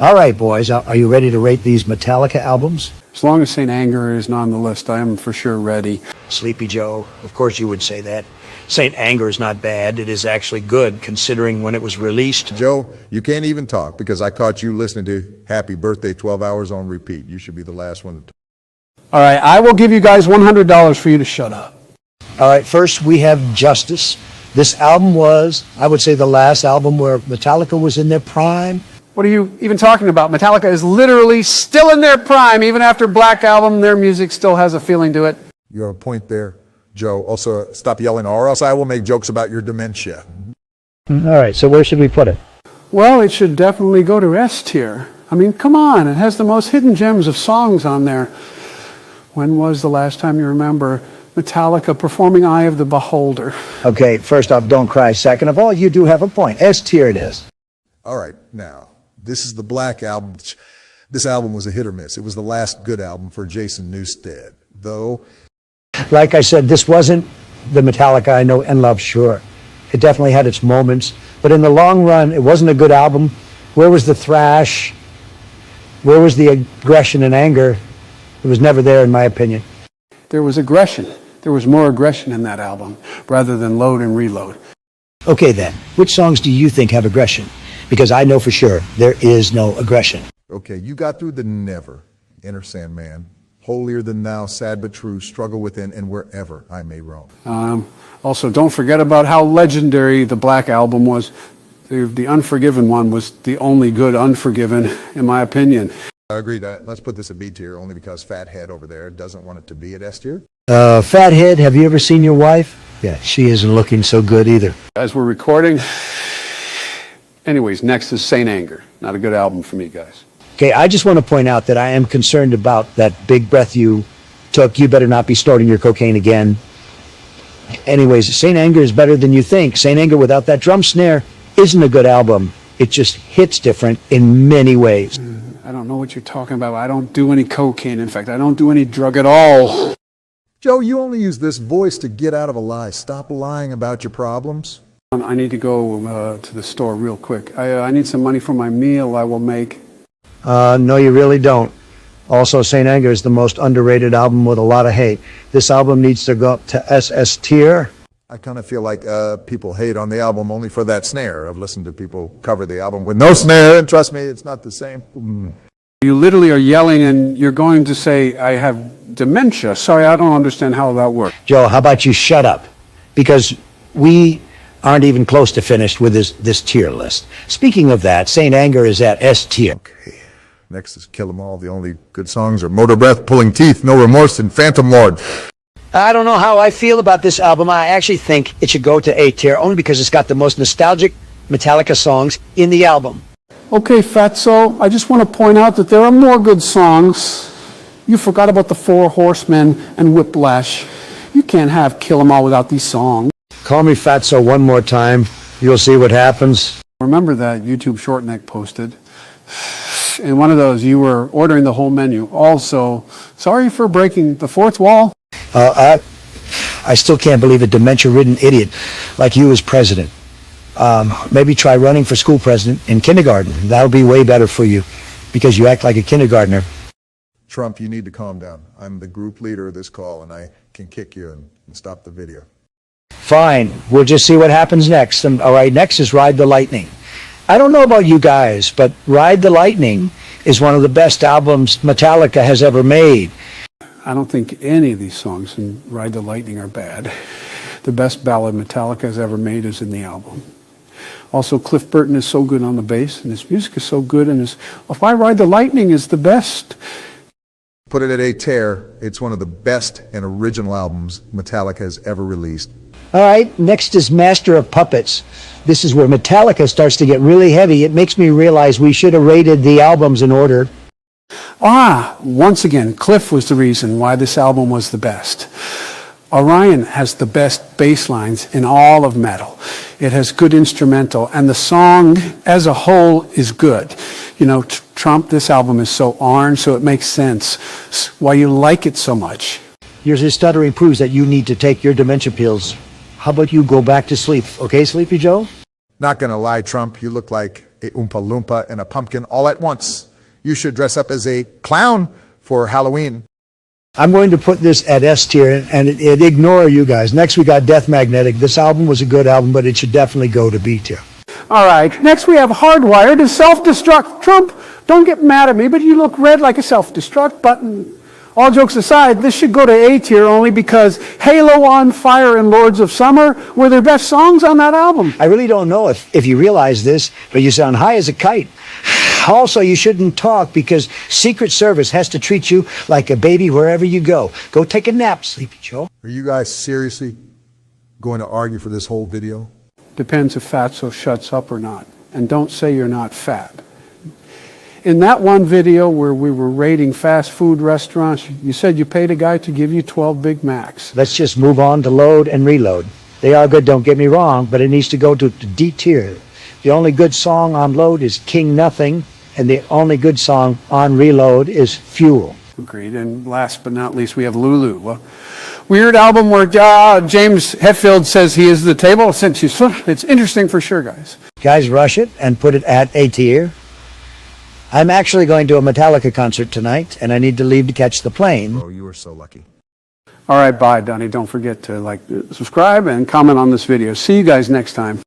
All right, boys, are you ready to rate these Metallica albums? As long as St. Anger is not on the list, I am for sure ready. Sleepy Joe, of course you would say that. St. Anger is not bad. It is actually good, considering when it was released. Joe, you can't even talk because I caught you listening to Happy Birthday 12 hours on repeat. You should be the last one to talk. All right, I will give you guys $100 for you to shut up. All right, first we have Justice. This album was, I would say, the last album where Metallica was in their prime. What are you even talking about? Metallica is literally still in their prime. Even after Black Album, their music still has a feeling to it. You have a point there, Joe. Also, stop yelling or else I will make jokes about your dementia. All right, so where should we put it? Well, it should definitely go to S tier. I mean, come on, it has the most hidden gems of songs on there. When was the last time you remember Metallica performing Eye of the Beholder? Okay, first off, don't cry. Second of all, you do have a point. S tier it is. All right, now, this is the Black Album. This album was a hit or miss. It was the last good album for Jason Newsted, though. Like I said, this wasn't the Metallica I know and love, sure. It definitely had its moments, but in the long run, it wasn't a good album. Where was the thrash? Where was the aggression and anger? It was never there, in my opinion. There was aggression. There was more aggression in that album, rather than load and reload. Okay then, which songs do you think have aggression? Because I know for sure there is no aggression. Okay, you got through the Never, Enter Sandman, Holier Than Thou, Sad But True, Struggle Within, and Wherever I May Roam. Also, don't forget about how legendary the Black Album was. The Unforgiven one was the only good Unforgiven, in my opinion. I agree that. Let's put this at B tier, only because Fathead over there doesn't want it to be at S tier. Fathead, have you ever seen your wife? Yeah, she isn't looking so good either. As we're recording, anyways, next is St. Anger. Not a good album for me, guys. Okay, I just want to point out that I am concerned about that big breath you took. You better not be snorting your cocaine again. Anyways, St. Anger is better than you think. St. Anger without that drum snare isn't a good album. It just hits different in many ways. I don't know what you're talking about. I don't do any cocaine. In fact, I don't do any drug at all. Joe, you only use this voice to get out of a lie. Stop lying about your problems. I need to go to the store real quick. I need some money for my meal I will make. No, you really don't. Also, St. Anger is the most underrated album with a lot of hate. This album needs to go up to SS tier. I kind of feel like people hate on the album only for that snare. I've listened to people cover the album with no snare, and trust me, it's not the same. You literally are yelling and you're going to say, I have dementia. Sorry, I don't understand how that works. Joe, how about you shut up? Because we aren't even close to finished with this tier list. Speaking of that, St. Anger is at S tier. Okay. Next is Kill 'Em All. The only good songs are Motor Breath, Pulling Teeth, No Remorse, and Phantom Lord. I don't know how I feel about this album. I actually think it should go to A tier only because it's got the most nostalgic Metallica songs in the album. Okay, Fatso, I just want to point out that there are more good songs. You forgot about the Four Horsemen and Whiplash. You can't have Kill 'Em All without these songs. Call me Fatso one more time. You'll see what happens. Remember that YouTube Short Neck posted? In one of those, you were ordering the whole menu. Also, sorry for breaking the fourth wall. I still can't believe a dementia-ridden idiot like you is president. Maybe try running for school president in kindergarten. That'll be way better for you because you act like a kindergartner. Trump, you need to calm down. I'm the group leader of this call, and I can kick you and stop the video. Fine. We'll just see what happens next. All right, next is Ride the Lightning. I don't know about you guys, but Ride the Lightning is one of the best albums Metallica has ever made. I don't think any of these songs in Ride the Lightning are bad. The best ballad Metallica has ever made is in the album. Also, Cliff Burton is so good on the bass, and his music is so good, and why Ride the Lightning is the best. Put it at A tier. It's one of the best and original albums Metallica has ever released. All right, next is Master of Puppets. This is where Metallica starts to get really heavy. It makes me realize we should have rated the albums in order. Once again, Cliff was the reason why this album was the best. Orion has the best bass lines in all of metal. It has good instrumental, and the song as a whole is good. You know, Trump, this album is so orange, so it makes sense why you like it so much. Your stuttering proves that you need to take your dementia pills. How about you go back to sleep? Okay, Sleepy Joe? Not gonna lie, Trump, you look like a Oompa Loompa and a pumpkin all at once. You should dress up as a clown for Halloween. I'm going to put this at S tier and it ignore you guys. Next we got Death Magnetic. This album was a good album, but it should definitely go to B tier. All right, next we have Hardwired to self-destruct. Trump, don't get mad at me, but you look red like a self-destruct button. All jokes aside, this should go to A tier only because Halo on Fire and Lords of Summer were their best songs on that album. I really don't know if you realize this, but you sound high as a kite. Also, you shouldn't talk because Secret Service has to treat you like a baby wherever you go. Go take a nap, Sleepy Joe. Are you guys seriously going to argue for this whole video? Depends if Fatso shuts up or not. And don't say you're not fat. In that one video where we were rating fast food restaurants, you said you paid a guy to give you 12 Big Macs. Let's just move on to Load and Reload. They are good, don't get me wrong, but it needs to go to D tier. The only good song on Load is King Nothing, and the only good song on Reload is Fuel. Agreed. And last but not least, we have Lulu. A weird album where James Hetfield says he is the table. It's interesting for sure, guys. Guys, rush it and put it at A tier. I'm actually going to a Metallica concert tonight, and I need to leave to catch the plane. Oh, you are so lucky. All right, bye, Donnie. Don't forget to subscribe and comment on this video. See you guys next time.